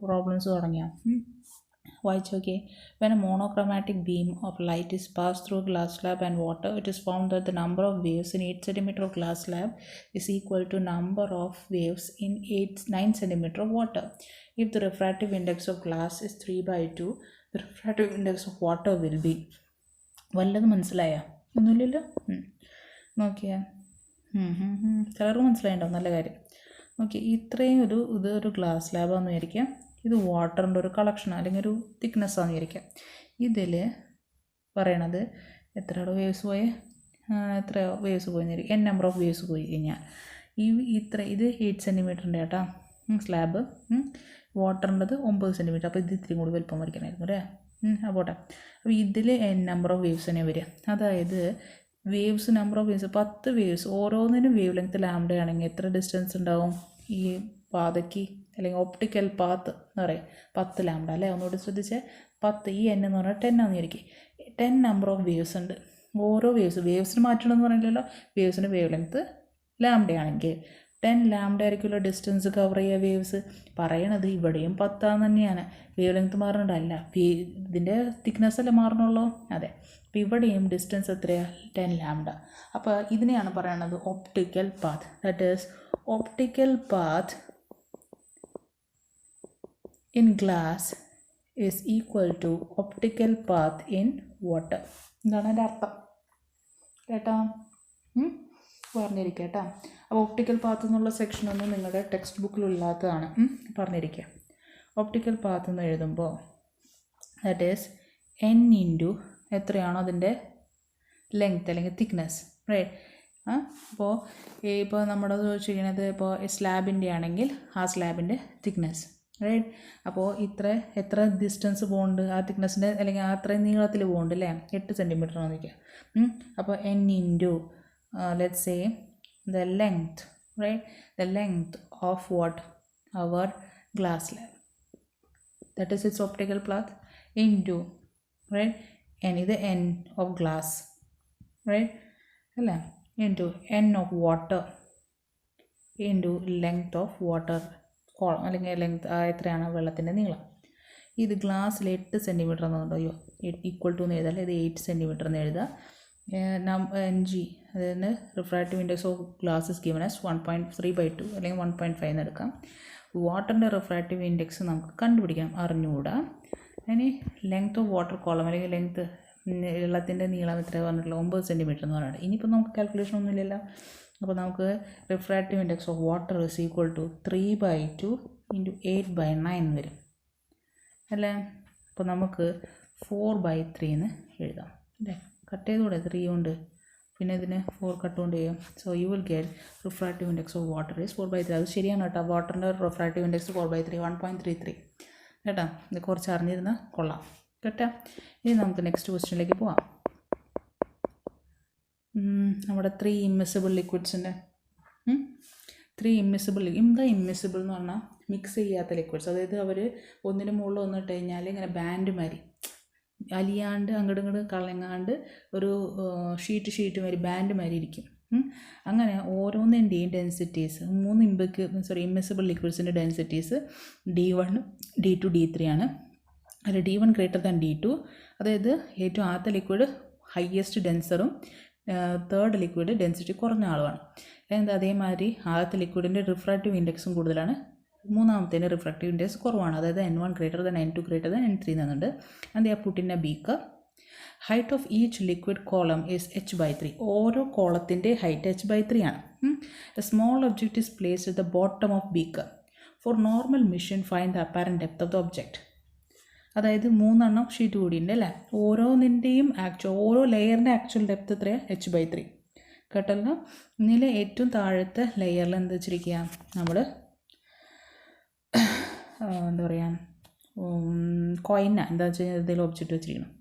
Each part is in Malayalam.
problems തുടങ്ങിയോ വായിച്ചു നോക്കിയേ. When a monochromatic beam of light is passed through a glass slab and water, it is found that the number of waves in 8 cm of glass slab is equal to number of waves in 9 cm of water. If the refractive index of glass is 3/2, the refractive index of water will be. വല്ലതും മനസ്സിലായോ? ഒന്നുമില്ലല്ലോ. നോക്കിയാ കളറ് മനസ്സിലായിട്ടുണ്ടാവും. നല്ല കാര്യം. ഓക്കെ, ഇത്രയും ഇതൊരു ഗ്ലാസ് സ്ലാബാണെന്ന് വിചാരിക്കാം. ഇത് വാട്ടറിൻ്റെ ഒരു കളക്ഷൻ അല്ലെങ്കിൽ ഒരു തിക്നെസ്സാണെന്ന് വിചാരിക്കാം. ഇതിൽ പറയണത് എത്രയോ വേവ്സ് പോയി, എത്രയോ വേവ്സ് പോയി എൻ നമ്പർ ഓഫ് വേവ്സ് പോയി കഴിഞ്ഞാൽ ഇത് 8 സെൻറ്റിമീറ്ററിൻ്റെ കേട്ടോ സ്ലാബ്, വാട്ടറിൻ്റെത് 9 സെൻറ്റിമീറ്റർ. അപ്പോൾ ഇത് ഇത്തിരി കൂടി വലുപ്പം വരയ്ക്കണമായിരുന്നു അല്ലേ. പോട്ടെ. അപ്പോൾ ഇതിൽ എൻ നമ്പർ ഓഫ് വേവ്സ് തന്നെ വരിക. അതായത് waves number of waves 10 waves, ഓരോന്നിനും വേവ് ലെങ്ത് ലാംഡയാണെങ്കിൽ എത്ര ഡിസ്റ്റൻസ് ഉണ്ടാവും ഈ പാതയ്ക്ക് അല്ലെങ്കിൽ ഓപ്റ്റിക്കൽ പാത്ത് എന്ന് പറയും 10 ലാംഡ അല്ലേ. ഒന്നുകൂടി ശ്രദ്ധിച്ചേ, 10 ഈ എൻ എന്ന് പറഞ്ഞാൽ 10 ആണെന്ന് വിചാരിക്കും. 10 നമ്പർ ഓഫ് വേവ്സ് ഉണ്ട്. ഓരോ വേവ്സിന് മാറ്റണമെന്ന് പറയില്ലല്ലോ. വേവ്സിന് വേവ് ലെങ്ത്ത് ലാംഡയാണെങ്കിൽ 10 ലാംഡ ആയിരിക്കുമല്ലോ ഡിസ്റ്റൻസ് കവർ ചെയ്യുക വേവ്സ്. പറയണത് ഇവിടെയും 10 തന്നെയാണ്. വേവ് ലെങ്ത്ത് മാറണതല്ല, ഇതിൻ്റെ തിക്നെസ് അല്ലേ മാറണുള്ളൂ. അതെ, അപ്പോൾ ഇവിടെയും ഡിസ്റ്റൻസ് എത്രയാണ്? 10 ലാംഡ. അപ്പോൾ ഇതിനെയാണ് പറയണത് optical path. That is optical path in glass is equal to optical path in water. എന്താണ് അതിൻ്റെ അർത്ഥം കേട്ടോ? പറഞ്ഞിരിക്കുക കേട്ടോ. അപ്പോൾ ഒപ്റ്റിക്കൽ പാത്ത് എന്നുള്ള സെക്ഷനൊന്നും നിങ്ങളുടെ ടെക്സ്റ്റ് ബുക്കിലില്ലാത്തതാണ്. പറഞ്ഞിരിക്കുക. ഒപ്റ്റിക്കൽ പാത്ത് എന്ന് എഴുതുമ്പോൾ ദാറ്റ് ഈസ് എൻ ഇൻറ്റു എത്രയാണോ അതിൻ്റെ ലെങ്ത്ത് അല്ലെങ്കിൽ തിക്നെസ്, റൈറ്റ്. ഇപ്പോൾ നമ്മുടെ ചോദിച്ചിരിക്കുന്നത് ഇപ്പോൾ സ്ലാബിൻ്റെ ആണെങ്കിൽ ആ സ്ലാബിൻ്റെ തിക്നെസ്, റൈറ്റ്. അപ്പോൾ എത്ര ഡിസ്റ്റൻസ് പോകുന്നുണ്ട് ആ തിക്നെസ്സിൻ്റെ അല്ലെങ്കിൽ ആ അത്രയും നീളത്തിൽ പോകുന്നുണ്ട് അല്ലേ. 8 സെൻറ്റിമീറ്റർ വന്നിരിക്കുക. അപ്പോൾ N into let's say the length, right, the length of what our glass slab, that is its optical path, into, right, n is the n of glass, right, alla into n of water into length of water column അല്ലെങ്കിൽ ലെങ്ത് എത്രയാണ് വെള്ളത്തിൻ്റെ നീളം. ഇത് ഗ്ലാസ്സിൽ 8 സെൻറ്റിമീറ്റർ എന്നുണ്ടോ? ഈക്വൽ ടു എന്ന് എഴുതാം. ഇത് 8 സെൻറ്റിമീറ്റർ എന്ന് എഴുതാം. ng അതായത് refractive index of glass is given as 1.3/2 അല്ലെങ്കിൽ 1.5 എന്ന് എടുക്കാം. വാട്ടറിൻ്റെ റിഫ്രാക്റ്റീവ് ഇൻഡെക്സ് നമുക്ക് കണ്ടുപിടിക്കണം, അറിഞ്ഞുകൂടാ. ഇനി ലെങ്ത് ഓഫ് വാട്ടർ കോളം അല്ലെങ്കിൽ ലെങ്ത്ത് വെള്ളത്തിൻ്റെ നീളം എത്ര പറഞ്ഞിട്ടുള്ള 9 സെൻറ്റിമീറ്റർ എന്ന് പറഞ്ഞിട്ട്. ഇനിയിപ്പോൾ നമുക്ക് കാൽക്കുലേഷൻ ഒന്നുമില്ലല്ലോ. അപ്പോൾ നമുക്ക് refractive index of water is equal to 3/2 into 8/9 വരും അല്ലേ. അപ്പോൾ നമുക്ക് 4/3 എന്ന് എഴുതാം അല്ലേ. കട്ട് ചെയ്തുകൂടെ? 3 കൊണ്ട് പിന്നെ ഇതിന് 4 കട്ട് കൊണ്ട് ചെയ്യും. So you will get refractive index of water is 4/3. അത് ശരിയാണ് കേട്ടോ. വാട്ടറിൻ്റെ റിഫ്രാക്റ്റീവ് ഇൻഡെക്സ് 4/3 1.33 കേട്ടോ. ഇത് കുറച്ച് അറിഞ്ഞിരുന്നാൽ കൊള്ളാം കേട്ടോ. ഇനി നമുക്ക് നെക്സ്റ്റ് ക്വസ്റ്റ്യനിലേക്ക് പോവാം. നമ്മുടെ 3 ഇമ്മിസിബിൾ ലിക്വിഡ്സിൻ്റെ 3 ഇമ്മിസിബിൾ. എന്താ ഇമ്മിസിബിൾ എന്ന് പറഞ്ഞാൽ മിക്സ് ചെയ്യാത്ത ലിക്വിഡ്സ്. അതായത് അവർ ഒന്നിന് മുകളിൽ വന്നിട്ട് കഴിഞ്ഞാൽ ഇങ്ങനെ ബാൻഡ് മാതിരി അലിയാണ്ട് അങ്ങോട്ടും ഇങ്ങോട്ടും കളങ്ങാണ്ട് ഒരു ഷീറ്റ് മാതിരി ബാൻഡ് മാതിരി ഇരിക്കും. അങ്ങനെ ഓരോന്നിൻ്റെയും densities 3 immiscible ലിക്വിഡ്സിൻ്റെ densities D1 D2 D3 ആണ്. അതിൽ D1 ഗ്രേറ്റർ ദാൻ D2, അതായത് ഏറ്റവും ആദ്യത്തെ ലിക്വിഡ് ഹയസ്റ്റ് ഡെൻസറും തേർഡ് ലിക്വിഡ് ഡെൻസിറ്റി കുറഞ്ഞ ആളുമാണ്. അതേമാതിരി ആദ്യത്തെ ലിക്വിഡിൻ്റെ റിഫ്രാക്റ്റീവ് ഇൻഡെക്സും കൂടുതലാണ്, മൂന്നാമത്തേന് റിഫ്രാക്റ്റീവ് ഇൻഡെക്സ് കുറവാണ്. അതായത് N1 greater than N2 greater than N3 എന്നുണ്ട്. And they are put in a beaker. Height of each liquid column is h/3. ഓരോ കോളത്തിൻ്റെ ഹൈറ്റ് h/3 ആണ്. A small object is placed at the bottom of beaker. For normal mission find the apparent depth of the object. അതായത് 3 ഷീറ്റ് കൂടിയുണ്ട് അല്ലേ. ഓരോന്നിൻ്റെയും ഓരോ ലെയറിൻ്റെ ആക്ച്വൽ ഡെപ്ത് എത്രയാണ്? h/3 കേട്ടല്ലോ. ഇതിൽ ഏറ്റവും താഴത്തെ ലെയറിൽ എന്താ വെച്ചിരിക്കുക, നമ്മൾ എന്താ പറയുക കോയിന എന്താ വെച്ച് കഴിഞ്ഞാൽ എന്തെങ്കിലും ഒബ്ജക്റ്റ് വെച്ചിരിക്കണം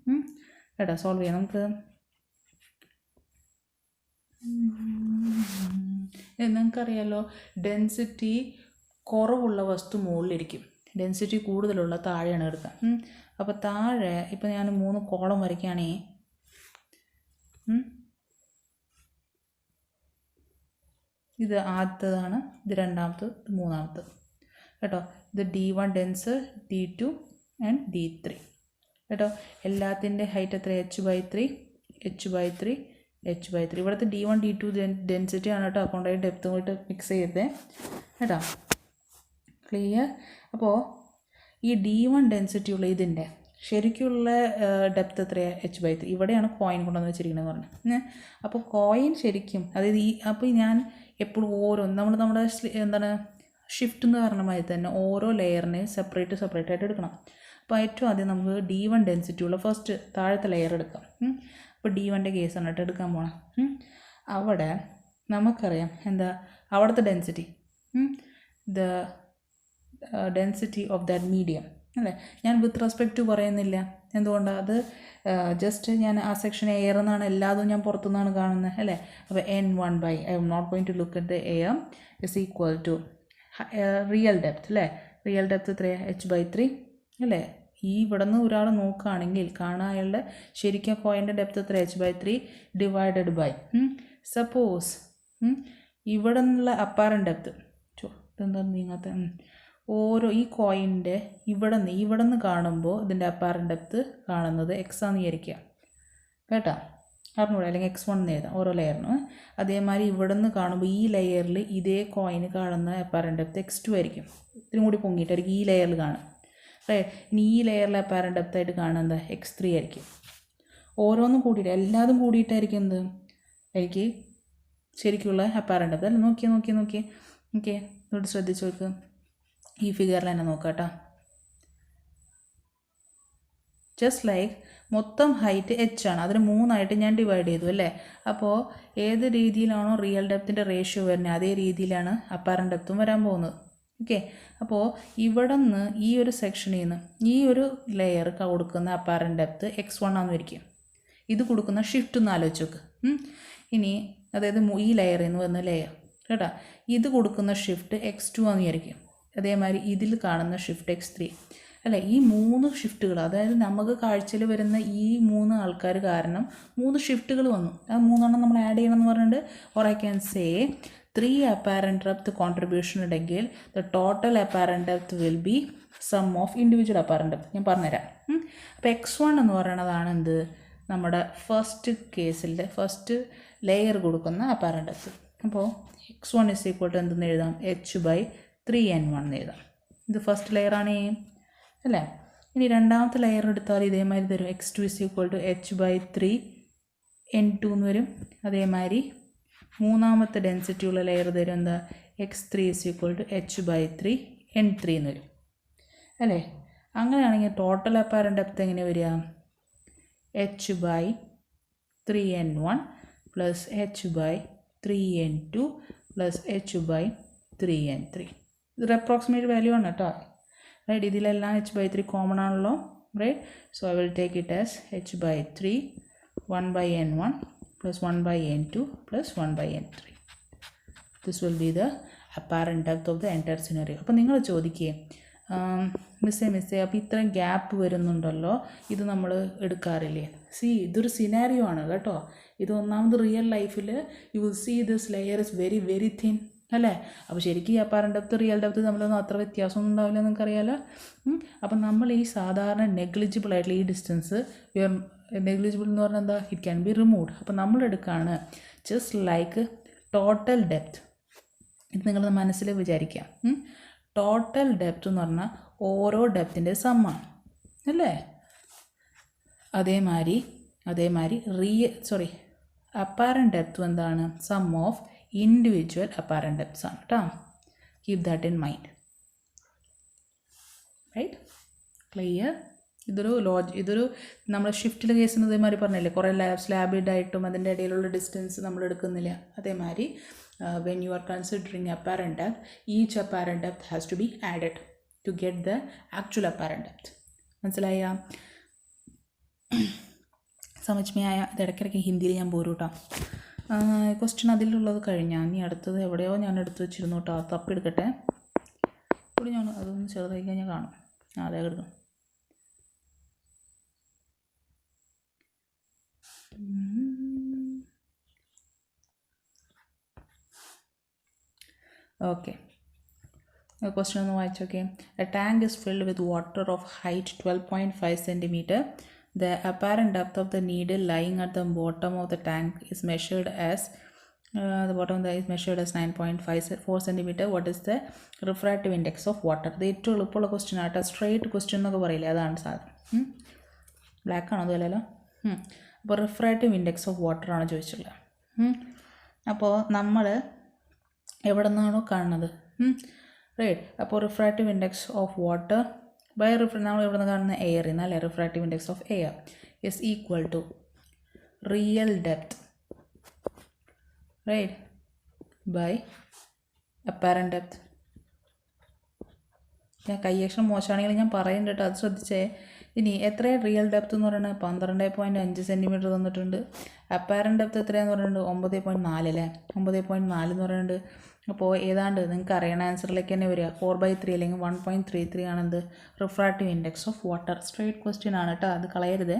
കേട്ടോ. സോൾവ് ചെയ്യാം നമുക്ക്. നിങ്ങൾക്കറിയാമല്ലോ ഡെൻസിറ്റി കുറവുള്ള വസ്തു മുകളിലിരിക്കും, ഡെൻസിറ്റി കൂടുതലുള്ള താഴെയാണ് എടുക്കുക. അപ്പോൾ താഴെ ഇപ്പോൾ ഞാൻ 3 കോളം വരയ്ക്കുകയാണെങ്കിൽ ഇത് ആദ്യത്തേതാണ്, ഇത് രണ്ടാമത്തത്, ഇത് മൂന്നാമത്തത് കേട്ടോ. ഇത് D1 dense, D2 and D3 കേട്ടോ. എല്ലാത്തിൻ്റെ ഹൈറ്റ് എത്ര? h/3 h/3 h/3. ഇവിടുത്തെ D1 D2 ഡെൻസിറ്റി ആണ് കേട്ടോ. അക്കൗണ്ടായി ഡെപ്തും കൂട്ട് മിക്സ് ചെയ്തേ കേട്ടോ. ക്ലിയർ? അപ്പോൾ ഈ D1 ഡെൻസിറ്റി ഉള്ള ഇതിൻ്റെ ശരിക്കുള്ള ഡെപ്ത് എത്രയാണ്? h/3. ഇവിടെയാണ് കോയിൻ കൊണ്ടുവന്ന് വെച്ചിരിക്കുന്നത് പറഞ്ഞു. അപ്പോൾ കോയിൻ ശരിക്കും അതായത് അപ്പോൾ ഞാൻ എപ്പോഴും നമ്മുടെ എന്താണ് ഷിഫ്റ്റ് എന്ന് പറഞ്ഞ മാതിരി തന്നെ ഓരോ ലെയറിനെ സെപ്പറേറ്റ് ആയിട്ട് എടുക്കണം. അപ്പോൾ ഏറ്റവും ആദ്യം നമുക്ക് D1 ഡെൻസിറ്റി ഉള്ള ഫസ്റ്റ് താഴത്തെ ലെയർ എടുക്കാം. അപ്പോൾ D1ൻ്റെ കേസാണ് കേട്ടോ എടുക്കാൻ പോകണം. അവിടെ നമുക്കറിയാം എന്താ അവിടുത്തെ density, the density of that medium അല്ലേ. ഞാൻ വിത്ത് റെസ്പെക്റ്റ് പറയുന്നില്ല. എന്തുകൊണ്ടാണ്? അത് ജസ്റ്റ് ഞാൻ ആ സെക്ഷൻ എയർ എന്നാണ് എല്ലാതും ഞാൻ പുറത്തുനിന്നാണ് കാണുന്നത് അല്ലേ. അപ്പോൾ N1/, I'm not going to look at the air, is equal to real depth അല്ലേ. റിയൽ ഡെപ്ത് എത്രയാണ്? h/3 അല്ലേ. ഈ ഇവിടെ നിന്ന് ഒരാൾ നോക്കുകയാണെങ്കിൽ കാണാൻ അയാളുടെ ശരിക്കും കോയിൻ്റെ ഡെപ്ത് എത്ര? h/3 ഡിവൈഡഡ് ബൈ സപ്പോസ് ഇവിടെ നിന്നുള്ള അപ്പാരൻ്റ് ഡെപ്ത് ഇതെന്താ നീങ്ങാത്ത ഓരോ ഈ കോയിൻ്റെ ഇവിടെ നിന്ന് കാണുമ്പോൾ ഇതിൻ്റെ അപ്പാരൻ്റ് ഡെപ്ത് കാണുന്നത് x ആണെന്ന് വിചാരിക്കുക കേട്ടോ. അറിഞ്ഞൂടെ? അല്ലെങ്കിൽ x1 എന്ന് എഴുതാം ഓരോ ലെയറിനും. അതേമാതിരി ഇവിടെ നിന്ന് കാണുമ്പോൾ ഈ ലെയറിൽ ഇതേ കോയിന് കാണുന്ന അപ്പാരൻ്റ് ഡെപ്ത് x2 ആയിരിക്കും. ഇതിനും കൂടി പൊങ്ങിയിട്ടായിരിക്കും ഈ ലെയറിൽ കാണും. ഇനി ഈ ലെയറിലെ അപ്പാരൻ്റ് ഡെപ്ത് ആയിട്ട് കാണുന്നത് x3 ആയിരിക്കും. ഓരോന്നും കൂടിയിട്ട് എല്ലാതും കൂടിയിട്ടായിരിക്കും എന്ത് എനിക്ക് ശരിക്കുള്ള അപ്പാരൻ്റ് ഡെപ്ത് അല്ല. നോക്കിയേ ഇതോട് ശ്രദ്ധിച്ച് നോക്ക്. ഈ ഫിഗറിൽ തന്നെ നോക്കാം കേട്ടോ. ജസ്റ്റ് ലൈക്ക് മൊത്തം ഹൈറ്റ് h ആണ്, അതിന് 3 ഞാൻ ഡിവൈഡ് ചെയ്തു അല്ലേ. അപ്പോൾ ഏത് രീതിയിലാണോ റിയൽ ഡെപ്തിൻ്റെ റേഷ്യോ വരുന്നത് അതേ രീതിയിലാണ് അപ്പാരൻ്റ് ഡെപ്തും വരാൻ പോകുന്നത്. ഓക്കെ. അപ്പോൾ ഇവിടെ നിന്ന് ഈ ഒരു സെക്ഷനിൽ നിന്ന് ഈ ഒരു ലെയർ കൊടുക്കുന്ന അപ്പാരൻ്റ് ഡെപ്ത് x1 ആണെന്ന് വരിക്കും. ഇത് കൊടുക്കുന്ന ഷിഫ്റ്റ് ഒന്ന് ആലോചിച്ച് നോക്ക്. ഇനി അതായത് ഈ ലെയറിൽ നിന്ന് വന്ന ലെയർ കേട്ടോ, ഇത് കൊടുക്കുന്ന ഷിഫ്റ്റ് x2 ആണെന്ന് വിചാരിക്കും. അതേമാതിരി ഇതിൽ കാണുന്ന ഷിഫ്റ്റ് x3 അല്ലേ. ഈ 3 ഷിഫ്റ്റുകൾ അതായത് നമുക്ക് കാഴ്ചയിൽ വരുന്ന ഈ 3 ആൾക്കാർ കാരണം 3 ഷിഫ്റ്റുകൾ വന്നു. ആ 3 നമ്മൾ ആഡ് ചെയ്യണം എന്ന് പറഞ്ഞിട്ട് or I can say 3 apparent depth contribution ഉണ്ടെങ്കിൽ the total apparent depth will be sum of individual apparent depth. ഞാൻ പറഞ്ഞുതരാം. അപ്പോൾ x1 എന്ന് പറയുന്നതാണ് എന്ത് നമ്മുടെ ഫസ്റ്റ് കേസിൽ ഫസ്റ്റ് ലെയർ കൊടുക്കുന്ന അപ്പാരൻ്റ് ഡെപ്ത്. അപ്പോൾ x1 is equal to എന്തെന്ന് എഴുതാം? h/3n1 എന്ന് എഴുതാം. ഇത് ഫസ്റ്റ് ലെയറാണ് അല്ലേ. ഇനി രണ്ടാമത്തെ ലെയർ എടുത്താൽ ഇതേമാതിരി തരും. x2 is equal to h/3n2 എന്ന് വരും. അതേമാതിരി മൂന്നാമത്തെ ഡെൻസിറ്റി ഉള്ള ലെയർ തരും എന്താ? x3 is equal to h/3n3 എന്ന് വരും അല്ലേ. അങ്ങനെയാണെങ്കിൽ ടോട്ടൽ അപ്പാരൻ്റ് ഡെപ്ത് എങ്ങനെ വരിക? h/3n1 plus h/3n2 plus h/3n3. ഇതൊരു അപ്രോക്സിമേറ്റ് വാല്യൂ ആണ് കേട്ടോ. റൈറ്റ്. ഇതിലെല്ലാം h/3 കോമൺ ആണല്ലോ. Right. So I will take it as h/3 1/n1 plus 1/n2 plus 1/n3. This will be the apparent depth of the entire scenario. അപ്പോൾ നിങ്ങൾ ചോദിക്കുക മിസ്സേ അപ്പോൾ ഇത്രയും ഗ്യാപ്പ് വരുന്നുണ്ടല്ലോ, ഇത് നമ്മൾ എടുക്കാറില്ലേ? ഇതൊരു സിനാരിയോ ആണ് കേട്ടോ. ഇത് ഒന്നാമത് റിയൽ ലൈഫിൽ you will see this layer is very very thin അല്ലേ. അപ്പോൾ ശരിക്കും ഈ അപ്പാരൻ്റ് ഡെപ്ത് റിയൽ ഡെപ്ത് തമ്മിലൊന്നും അത്ര വ്യത്യാസമൊന്നും ഉണ്ടാവില്ല, നിങ്ങൾക്കറിയാലോ. അപ്പം നമ്മൾ ഈ സാധാരണ നെഗ്ലിജിബിൾ ആയിട്ടുള്ള ഈ ഡിസ്റ്റൻസ് നെഗ്ലിജിബിൾ എന്ന് പറഞ്ഞാൽ എന്താ? It can be removed. അപ്പോൾ നമ്മൾ എടുക്കുകയാണ് ജസ്റ്റ് ലൈക്ക് ടോട്ടൽ ഡെപ്ത്. ഇത് നിങ്ങൾ മനസ്സിൽ വിചാരിക്കാം. ടോട്ടൽ ഡെപ്ത് എന്ന് പറഞ്ഞാൽ ഓരോ ഡെപ്തിൻ്റെ സമ്മാണ് അല്ലേ. അതേമാതിരി അപ്പാരൻ്റ് ഡെപ്ത് എന്താണ്? Sum of individual apparent depths ആണ് കേട്ടോ. Keep that in mind. Right. Clear? ഇതൊരു നമ്മൾ ഷിഫ്റ്റിലെ കേസിന് ഇതേമാതിരി പറഞ്ഞില്ലേ, കുറേ സ്ലാബിഡായിട്ടും അതിൻ്റെ ഇടയിലുള്ള ഡിസ്റ്റൻസ് നമ്മൾ എടുക്കുന്നില്ല. അതേമാതിരി when you are considering apparent depth, each apparent depth has to be added to get the actual apparent depth. മനസ്സിലായ? സമജ്മയായ? ഇത് ഇടയ്ക്കിടയ്ക്ക് ഹിന്ദിയിൽ ഞാൻ പോരും കേട്ടോ. ക്വസ്റ്റ്യൻ അതിലുള്ളത് കഴിഞ്ഞാൽ ഇനി അടുത്തത് എവിടെയോ ഞാൻ എടുത്തു വെച്ചിരുന്നു കേട്ടോ. തപ്പെടുക്കട്ടെ. ഇവിടെ ഞാൻ അതൊന്ന് ചെറുതായി കഴിഞ്ഞാൽ കാണും. അതേ എടുക്കും. ഓക്കെ. ക്വസ്റ്റ്യൻ ഒന്ന് വായിച്ചോക്കെ. A tank is filled with water of height 12.5 centimeter. The apparent depth of the needle lying at the bottom of the tank is measured as the bottom is measured as 9.54 centimeter. What is the refractive index of water? ഇത് ഏറ്റവും എളുപ്പമുള്ള ക്വസ്റ്റ്യൻ ആട്ടോ. സ്ട്രെയിറ്റ് ക്വസ്റ്റ്യൻ എന്നൊക്കെ പറയില്ലേ, അതാണ് സാധനം. ബ്ലാക്ക് ആണോ അതുമല്ലല്ലോ. അപ്പോൾ റിഫ്രാക്റ്റീവ് ഇൻഡെക്സ് ഓഫ് വാട്ടർ ആണ് ചോദിച്ചുള്ളത്. അപ്പോൾ നമ്മൾ എവിടെ നിന്നാണോ കാണുന്നത്, റൈറ്റ്. അപ്പോൾ refractive index of water by നമ്മൾ എവിടെ നിന്ന് കാണുന്ന എയറിൽ നിന്ന് അല്ലേ. Refractive index of air is equal to real depth, right, by apparent depth. ഞാൻ കൈയക്ഷരം മോശമാണെങ്കിൽ ഞാൻ പറയുന്നുണ്ട് കേട്ടോ, അത് ശ്രദ്ധിച്ചേ. ഇനി എത്രയാണ് റിയൽ ഡെപ്ത് എന്ന് പറയുന്നത്? 12.5 centimeter തന്നിട്ടുണ്ട്. അപ്പാരൻറ്റ് ഡെപ്ത് എത്രയാണെന്ന് പറയുന്നത്? 9.4 അല്ലേ. 9.4 എന്ന് പറയുന്നുണ്ട്. അപ്പോൾ ഏതാണ്ട് നിങ്ങൾക്ക് അറിയണ ആൻസറിലേക്ക് തന്നെ വരിക. 4/3 അല്ലെങ്കിൽ 1.33 ആണെന്ത് refractive index of water. Straight question ആണ് കേട്ടോ, അത് കളയരുത്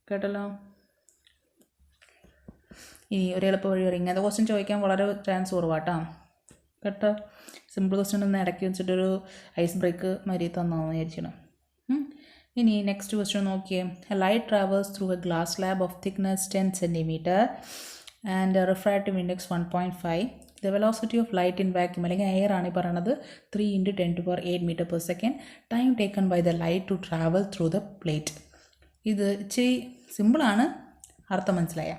കേട്ടല്ലോ. ഇനി ഒരു എളുപ്പ വഴി പറയും. ഇങ്ങനത്തെ ക്വസ്റ്റ്യൻ ചോദിക്കാൻ വളരെ ചാൻസ് കുറവാട്ടോ കേട്ടോ. സിമ്പിൾ ക്വസ്റ്റ്യൻ ഒന്ന് ഇടയ്ക്ക് വെച്ചിട്ടൊരു ഐസ് ബ്രേക്ക് മാതിരി തന്നാന്ന് വിചാരിക്കണം. ഇനി നെക്സ്റ്റ് ക്വസ്റ്റ്യൻ നോക്കിയേ. A light travels through a glass slab of thickness 10 centimeter and refractive index 1.5. The velocity of light in vacuum അല്ലെങ്കിൽ എയർ ആണ് ഈ പറയണത് 3 × 10⁸ meter/second. Time taken by the light to travel through the plate. ഇത് ഇച്ചിരി സിമ്പിളാണ്, അർത്ഥം മനസ്സിലായ.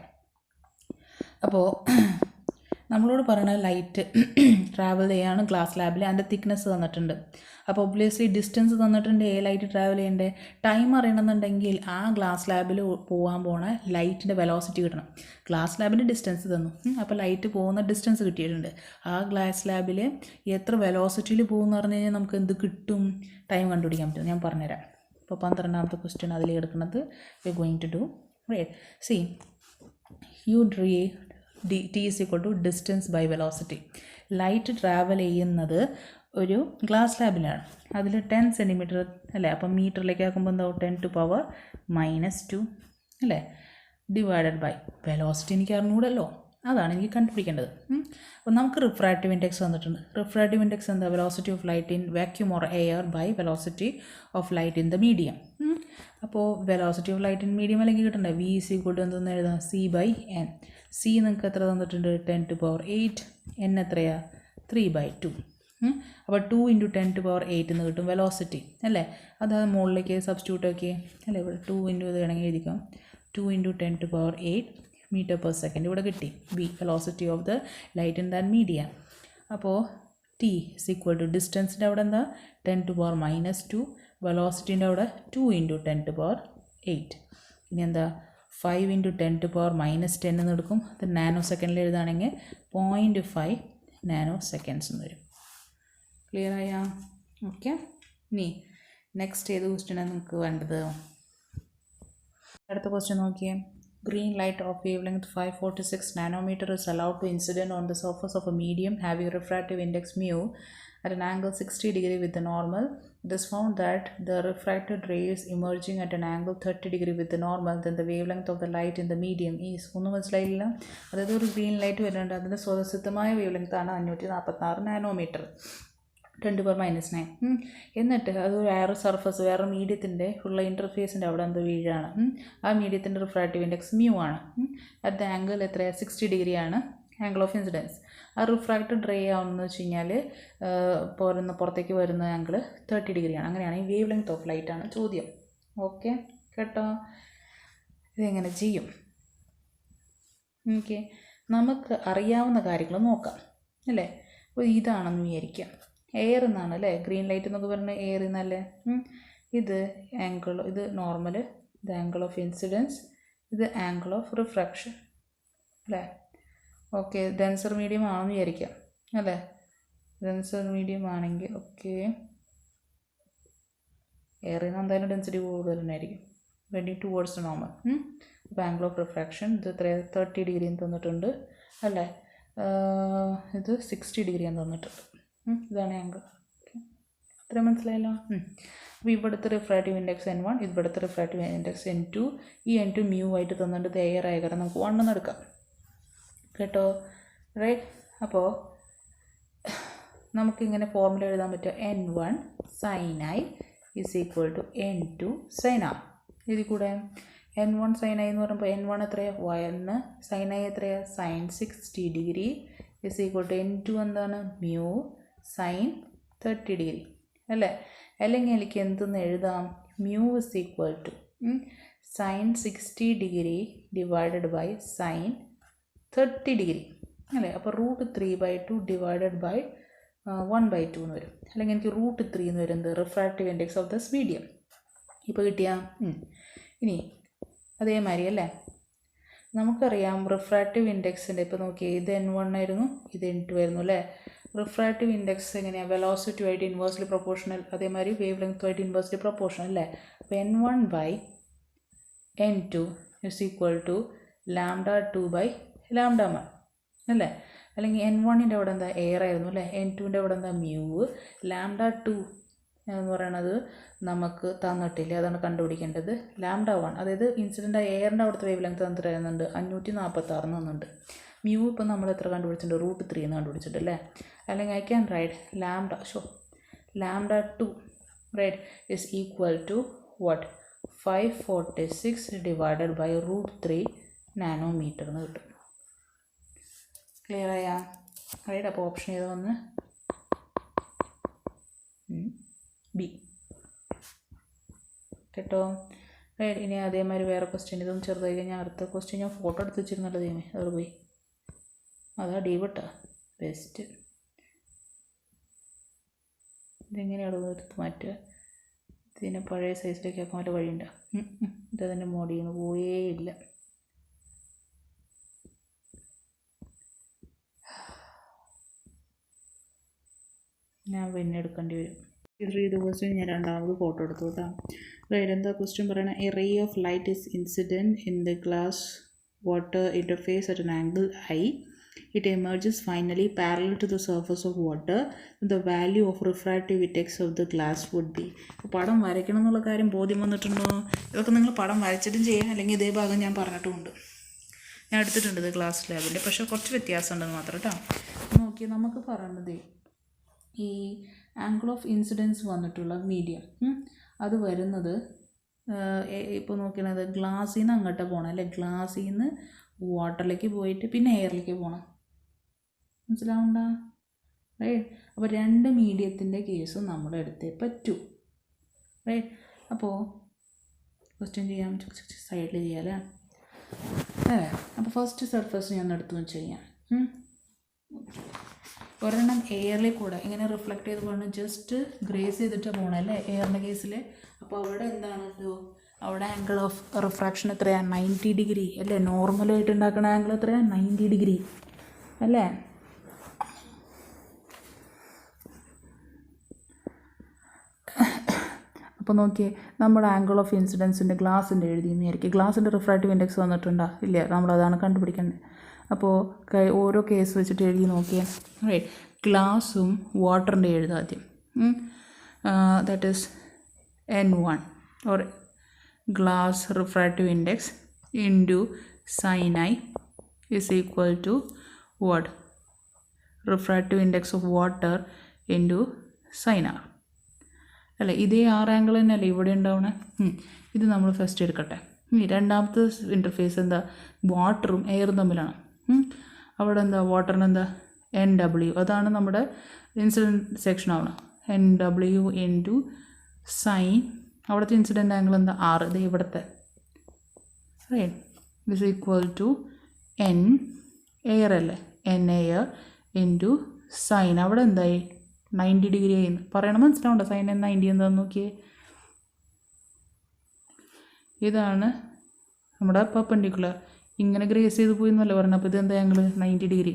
അപ്പോൾ നമ്മളോട് പറയുന്ന ലൈറ്റ് ട്രാവൽ ചെയ്യാണ് ഗ്ലാസ് ലാബിൽ. അതിൻ്റെ തിക്നെസ് തന്നിട്ടുണ്ട്. അപ്പോൾ ഒബ്വിയസ്ലി ഡിസ്റ്റൻസ് തന്നിട്ടുണ്ട്. ലൈറ്റ് ട്രാവൽ ചെയ്യേണ്ടത് ടൈം അറിയണമെന്നുണ്ടെങ്കിൽ ആ ഗ്ലാസ് ലാബിൽ പോകാൻ പോണ ലൈറ്റിൻ്റെ വെലോസിറ്റി കിട്ടണം. ഗ്ലാസ് ലാബിൻ്റെ ഡിസ്റ്റൻസ് തന്നു. അപ്പോൾ ലൈറ്റ് പോകുന്ന ഡിസ്റ്റൻസ് കിട്ടിയിട്ടുണ്ട്. ആ ഗ്ലാസ് ലാബിൽ എത്ര വെലോസിറ്റിയിൽ പോകുമെന്ന് പറഞ്ഞു കഴിഞ്ഞാൽ നമുക്ക് എന്ത് കിട്ടും? ടൈം കണ്ടുപിടിക്കാൻ പറ്റും. ഞാൻ പറഞ്ഞുതരാം. അപ്പോൾ 12ാമത്തെ ക്വസ്റ്റ്യൻ അതിൽ എടുക്കുന്നത് we are going to do. Right, see you t is equal to distance by velocity. ലൈറ്റ് ട്രാവൽ ചെയ്യുന്നത് ഒരു ഗ്ലാസ് ലാബിലാണ്. അതിൽ 10 centimeter അല്ലേ. അപ്പം മീറ്ററിലേക്ക് ആക്കുമ്പോൾ എന്താവും? 10⁻⁻2 അല്ലേ, ഡിവൈഡഡ് ബൈ വെലോസിറ്റി. എനിക്ക് അറിഞ്ഞൂടല്ലോ, അതാണ് എനിക്ക് കണ്ടുപിടിക്കേണ്ടത്. അപ്പോൾ നമുക്ക് റിഫ്രാക്റ്റീവ് ഇൻഡെക്സ് തന്നിട്ടുണ്ട്. റിഫ്രാക്റ്റീവ് ഇൻഡെക്സ് എന്താ? Velocity of light in vacuum or air by velocity of light in the medium. അപ്പോൾ velocity of light in medium അല്ലെങ്കിൽ കിട്ടണ്ടേ? v is equal to എന്തെന്ന് എഴുതാം? c/n. c നിങ്ങൾക്ക് എത്ര തന്നിട്ടുണ്ട്? 10⁸. n എത്രയാ? 3/2. അപ്പോൾ 2 × 10⁸ എന്ന് കിട്ടും വെലോസിറ്റി അല്ലേ. അത് മുകളിലേക്ക് സബ്സ്റ്റിറ്റ്യൂട്ട് ആക്കി അല്ലേ. ഇവിടെ 2 ഇത് വേണമെങ്കിൽ എഴുതിക്കാം. 2 × 10⁸ meter/second ഇവിടെ കിട്ടി. v velocity of the light in that medium. അപ്പോൾ t is equal to ഡിസ്റ്റൻസിൻ്റെ അവിടെ എന്താ? 10⁻⁻2. വെലോസിറ്റീൻ്റെ അവിടെ 2 × 10⁸. ഇനി എന്താ? 5 × 10⁻⁻10 എന്ന് എടുക്കും. അത് നാനോ സെക്കൻഡിൽ എഴുതുകയാണെങ്കിൽ 0.5 nanoseconds എന്ന് വരും. ക്ലിയർ ആയാ? ഓക്കെ. ഇനി നെക്സ്റ്റ് ഏത് ക്വസ്റ്റ്യനാണ് നിങ്ങൾക്ക് വേണ്ടത്? അടുത്ത ക്വസ്റ്റ്യൻ നോക്കിയേ. Green light of wavelength 546 nanometer is allowed to incident on the surface of a medium having refractive index mu at an angle 60 degree with the normal. It is found that the refracted ray is emerging at an angle 30 degree with the normal. Then the wavelength of the light in the medium is ഒന്നും മനസ്സിലായില്ല. അതായത് ഒരു ഗ്രീൻ ലൈറ്റ് വരുന്നുണ്ട്. അതിൻ്റെ സ്വതസിദ്ധമായ വേവ്ലെങ്ത് ആണ് 546 നാനോമീറ്റർ 10⁻⁹. എന്നിട്ട് അത് വേറെ സർഫസ് വേറെ മീഡിയത്തിൻ്റെ ഉള്ള ഇൻ്റർഫേസിൻ്റെ അവിടെ എന്ത് വീഴാണ്. ആ മീഡിയത്തിൻ്റെ റിഫ്രാക്റ്റീവ് ഇൻഡെക്സ് mu ആണ്. അറ്റ് ദ ആംഗിൾ എത്രയാണ്? 60 degree ആണ് ആംഗിൾ ഓഫ് ഇൻസിഡൻസ്. ആ റിഫ്രാക്റ്റഡ് റേ ആവുന്നതെന്ന് വെച്ച് കഴിഞ്ഞാൽ പുറത്തേക്ക് വരുന്ന ആംഗിൾ 30 degree ആണ്. അങ്ങനെയാണ് ഈ വേവ് ലെങ്ത് ഓഫ് ലൈറ്റ് ആണ് ചോദ്യം. ഓക്കെ കേട്ടോ. ഇതെങ്ങനെ ചെയ്യും? ഓക്കെ, നമുക്ക് അറിയാവുന്ന കാര്യങ്ങൾ നോക്കാം അല്ലേ. അപ്പോൾ ഇതാണെന്ന് വിചാരിക്കാം. എയർ എന്നാണ് അല്ലേ. ഗ്രീൻ ലൈറ്റ് എന്നൊക്കെ പറയുന്നത് എയർ എന്നല്ലേ. ഇത് ആംഗിൾ, ഇത് നോർമൽ, ഇത് ആംഗിൾ ഓഫ് ഇൻസിഡൻസ്, ഇത് ആംഗിൾ ഓഫ് റിഫ്രാക്ഷൻ അല്ലേ. ഓക്കെ, ഡെൻസർ മീഡിയം ആണെന്ന് വിചാരിക്കാം അല്ലേ. ഡെൻസർ മീഡിയം ആണെങ്കിൽ ഓക്കെ, എയറിൽ നിന്ന് എന്തായാലും ഡെൻസിറ്റി കൂടുതൽ തന്നെയായിരിക്കും. Vending towards normal. അപ്പോൾ ആംഗിൾ ഓഫ് റിഫ്രാക്ഷൻ ഇത് 30 degree തന്നിട്ടുണ്ട് അല്ലേ. ഇത് 60 degree തന്നിട്ടുണ്ട്. ഇതാണ് ആംഗിൾ. ഓക്കെ, ഇത്രയും മനസ്സിലായല്ലോ. അപ്പോൾ ഇവിടുത്തെ റിഫ്രാക്റ്റീവ് ഇൻഡെക്സ് n1, ഇവിടുത്തെ റിഫ്രാക്റ്റീവ് ഇൻഡെക്സ് n2. ഈ n2 mu ആയിട്ട് തന്നിട്ട് ഇത് എയർ ആയ കാരണം നമുക്ക് 1 എന്ന് എടുക്കാം കേട്ടോ. റൈറ്റ്. അപ്പോൾ നമുക്കിങ്ങനെ ഫോർമുല എഴുതാൻ പറ്റുക n1 sin I is equal to n2 sin R. ഇതിൽ കൂടെ n1 sin I എന്ന് പറയുമ്പോൾ n1 എത്രയാണ് 1, sin I എത്രയാണ് sin 60 degree is equal to n2 എന്താണ് mu sin 30 ഡിഗ്രി അല്ലേ. അല്ലെങ്കിൽ എനിക്ക് എന്തെന്ന് എഴുതാം mu is equal to sin 60 degree divided by sin 30 degree അല്ലേ. അപ്പോൾ √3/2 ഡിവൈഡഡ് ബൈ 1/2 എന്ന് വരും. അല്ലെങ്കിൽ എനിക്ക് √3 എന്ന് വരുന്നത് refractive index of this medium. ഇപ്പോൾ കിട്ടിയ ഇനി അതേമാതിരി അല്ലേ നമുക്കറിയാം റിഫ്രാക്റ്റീവ് ഇൻഡെക്സിൻ്റെ ഇപ്പോൾ നോക്കി ഇത് n1 ആയിരുന്നു, ഇത് n2 ആയിരുന്നു അല്ലേ. റിഫ്രാക്റ്റീവ് ഇൻഡെക്സ് എങ്ങനെയാണ് വെലോസിറ്റി ആയിട്ട് ഇൻവേഴ്സ്ലി പ്രൊപ്പോർഷണൽ, അതേമാതിരി വേവ് ലെങ്ത് ആയിട്ട് ഇൻവേഴ്സ്ലി പ്രൊപ്പോർഷണൽ അല്ലേ. അപ്പോൾ n1/n2 is equal to λ2/λ1 അല്ലേ. അല്ലെങ്കിൽ n1ൻ്റെ അവിടെ എന്താ എയർ ആയിരുന്നു അല്ലേ, n2ൻ്റെ അവിടെ എന്താ മ്യൂ, λ2 എന്ന് പറയണത് നമുക്ക് തന്നിട്ടില്ല, അതാണ് കണ്ടുപിടിക്കേണ്ടത്. λ1 അതായത് ഇൻസിഡൻ്റ് എയറിൻ്റെ അവിടുത്തെ വേവ് ലെങ്ത് തന്നിട്ട് തരുന്നുണ്ട് 546 തന്നുണ്ട്. മ്യൂ ഇപ്പം നമ്മൾ എത്ര കണ്ടുപിടിച്ചിട്ടുണ്ട് √3 എന്ന് കണ്ടുപിടിച്ചിട്ടുണ്ട് അല്ലേ. അല്ലെങ്കിൽ I can write λ2 right is equal to what 546 divided by √3 nanometre എന്ന് കിട്ടും. ക്ലിയർ ആയാ റൈറ്റ്. അപ്പോൾ ഓപ്ഷൻ ചെയ്ത് വന്ന് ബി കേട്ടോ റൈറ്റ്. ഇനി അതേമാതിരി വേറെ ക്വസ്റ്റ്യൻ, ഇതൊന്നും ചെറുതായി കഴിഞ്ഞാൽ അടുത്ത ക്വസ്റ്റ്യൻ ഞാൻ ഫോട്ടോ എടുത്ത് വെച്ചിരുന്നല്ലോ ദൈവമേ, അത് പോയി, അതാ ഡീവിട്ടാ ബെസ്റ്റ്. ഇതെങ്ങനെയാണ് എടുത്ത് മാറ്റുക, ഇതിനെ പഴയ സൈസിലേക്ക് ആക്കാൻ വല്ല വഴിയുണ്ടോ? ഇതതിൻ്റെ മോഡിൽ നിന്ന് പോയേ ഇല്ല. ഞാൻ പിന്നെ എടുക്കേണ്ടി വരും. ഇത് ക്വസ്റ്റ്യൻ ഞാൻ രണ്ടാമത് ഫോട്ടോ എടുത്തു കേട്ടോ. റൈറ്റ്. എന്താ ക്വസ്റ്റ്യൻ പറയണത്? A ray of light is incident in the glass water interface at an angle I. It emerges finally parallel to the surface of water. The value of refractive index of the glass would be. പടം വരയ്ക്കണം എന്നുള്ള കാര്യം ബോധ്യം വന്നിട്ടുണ്ടോ? ഇതൊക്കെ നിങ്ങൾ പടം വരച്ചിട്ടും ചെയ്യാം, അല്ലെങ്കിൽ ഇതേ ഭാഗം ഞാൻ പറഞ്ഞിട്ടുമുണ്ട്, ഞാൻ എടുത്തിട്ടുണ്ട് ഇത് ക്ലാസ് ലാബിൻ്റെ. പക്ഷേ കുറച്ച് വ്യത്യാസമുണ്ടെന്ന് മാത്രം കേട്ടോ. നോക്കി നമുക്ക് പറയണത് ഈ ആംഗിൾ ഓഫ് ഇൻസിഡൻസ് വന്നിട്ടുള്ള മീഡിയം അത് വരുന്നത് ഇപ്പോൾ നോക്കണത് ഗ്ലാസ്സിൽ നിന്ന് അങ്ങോട്ട് പോകണം അല്ലേ, ഗ്ലാസ്സിൽ നിന്ന് വാട്ടറിലേക്ക് പോയിട്ട് പിന്നെ എയറിലേക്ക് പോകണം. മനസ്സിലാവണ്ട റൈറ്റ്. അപ്പോൾ രണ്ട് മീഡിയത്തിൻ്റെ കേസും നമ്മൾ എടുത്തേ പറ്റൂ റൈറ്റ്. അപ്പോൾ ക്വസ്റ്റ്യൻ ചെയ്യാം, സൈഡിൽ ചെയ്യാം അല്ലേ. അപ്പോൾ ഫസ്റ്റ് സർഫസ് ഞാൻ എടുത്തു വെച്ച് ചെയ്യാം. ഒരെണ്ണം എയറിൽ കൂടെ ഇങ്ങനെ റിഫ്ലക്റ്റ് ചെയ്ത് പോകണം, ജസ്റ്റ് ഗ്രേസ് ചെയ്തിട്ട് പോകണം അല്ലേ എയറിൻ്റെ കേസിൽ. അപ്പോൾ അവിടെ എന്താണ് അവിടെ ആംഗിൾ ഓഫ് റിഫ്രാക്ഷൻ എത്രയാണ് 90 ഡിഗ്രി അല്ലേ. നോർമലായിട്ട് ഉണ്ടാക്കുന്ന ആംഗിൾ എത്രയാണ് 90 ഡിഗ്രി അല്ലേ. അപ്പോൾ നോക്കിയേ, നമ്മുടെ ആംഗിൾ ഓഫ് ഇൻസിഡൻസിൻ്റെ ഗ്ലാസിൻ്റെ എഴുതിയെന്ന് വിചാരിക്കും. ഗ്ലാസിൻ്റെ റിഫ്രാക്റ്റീവ് ഇൻഡെക്സ് വന്നിട്ടുണ്ടോ ഇല്ല, നമ്മളതാണ് കണ്ടുപിടിക്കേണ്ടത്. അപ്പോൾ ഓരോ കേസ് വെച്ചിട്ട് എഴുതി നോക്കിയേ റൈറ്റ്. ഗ്ലാസും വാട്ടറിൻ്റെ എഴുതാം ആദ്യം. That is n1 or glass refractive index into sin I is equal to what? Refractive index of water into sin R അല്ലേ. ഇതേ ആർ ആംഗിൾ തന്നെയല്ലേ ഇവിടെ ഉണ്ടാവണേ. ഇത് നമ്മൾ ഫസ്റ്റ് എടുക്കട്ടെ. രണ്ടാമത്തെ ഇൻ്റർഫേസ് എന്താ വാട്ടറും എയറും തമ്മിലാണ്. അവിടെ എന്താ വാട്ടറിന് എന്താ NW, അതാണ് നമ്മുടെ ഇൻസിഡൻറ്റ് സെക്ഷൻ ആവണം. NW ഇൻറ്റു സൈൻ അവിടുത്തെ ഇൻസിഡൻറ്റ് ആംഗിൾ എന്താ R, ഇത് ഇവിടുത്തെ right. Is equal to N air അല്ലേ, N എയർ ഇൻറ്റു സൈൻ അവിടെ എന്തായി 90 ഡിഗ്രി ആയി പറയണം. മനസ്സിലാവണ്ട സൈൻ 90 എന്താണെന്ന് നോക്കിയേ. ഇതാണ് നമ്മുടെ പെർപെൻഡിക്കുലർ, ഇങ്ങനെ ഗ്രേസ് ചെയ്ത് പോയി എന്നല്ലേ പറഞ്ഞത്. അപ്പോൾ ഇതെന്താ ആംഗിൾ 90 ഡിഗ്രി,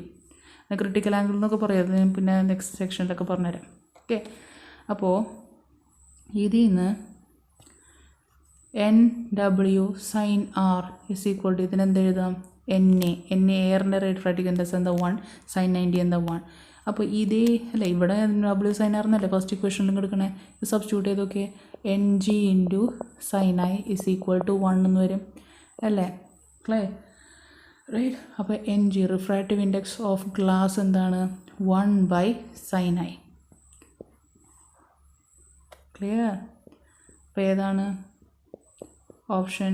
ക്രിട്ടിക്കൽ ആംഗിൾ എന്നൊക്കെ പറയാം, ഞാൻ പിന്നെ നെക്സ്റ്റ് സെക്ഷനിലൊക്കെ പറഞ്ഞുതരാം. ഓക്കെ. അപ്പോൾ ഇതിൽ നിന്ന് NW sine R is equal to ഇതിനെന്ത് എഴുതാം NA എയറിൻ്റെ റിഫ്രാക്റ്റീവ് ഇൻഡെക്സ് എന്താ 1, സൈൻ 90 എന്താ 1. അപ്പോൾ ഇതേ അല്ലേ ഇവിടെ W സൈൻ R എന്നല്ലേ ഫസ്റ്റ് ഇക്വേഷനിലും എടുക്കണേ. ഇത് സബ്സ്റ്റിറ്റ്യൂട്ട് ചെയ്തൊക്കെ NG into sine I is equal to 1 എന്ന് വരും അല്ലേ. Clear right. അപ്പോൾ NG refractive index of glass എന്താണ് 1/sin I. ക്ലിയർ? അപ്പോൾ ഏതാണ് option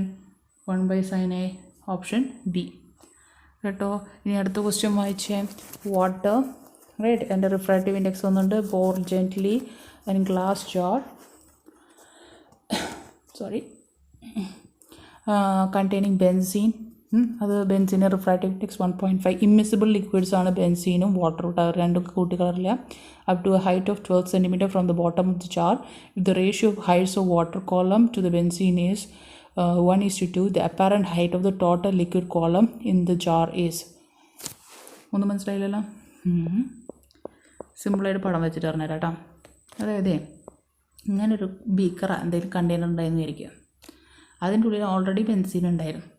1/sin A, option B കേട്ടോ. ഇനി അടുത്ത ക്വസ്റ്റ്യൻ വായിച്ചേ. വാട്ടർ റൈറ്റ് എൻ്റെ റിഫ്രാക്റ്റീവ് ഇൻഡെക്സ് വന്നിട്ടുണ്ട്. Pour gently in glass jar containing benzene. അത് ബെൻസീന് റിഫ്രാക്റ്റീവ് ഇൻഡെക്സ് 1.5. ഇമ്മിസിബിൾ ലിക്വിഡ്സ് ആണ് ബെൻസീനും വാട്ടറും അവർ രണ്ടും കൂട്ടി കളറില്ല. Up to a height of 12 cm from the bottom of the jar. If the ratio of heights of water column to the benzene is 1:2, the apparent height of the total liquid column in the jar is. ഒന്നും മനസ്സിലായില്ലല്ലോ? സിമ്പിളായിട്ട് പടം വെച്ചിട്ട് പറഞ്ഞുതരാം കേട്ടോ. അതായത് ഇങ്ങനൊരു ബീക്കറ എന്തെങ്കിലും കണ്ടെയ്നർ ഉണ്ടായിരുന്നു വിചാരിക്കുക. അതിൻ്റെ ഉള്ളിൽ ഓൾറെഡി ബെൻസീൻ ഉണ്ടായിരുന്നു.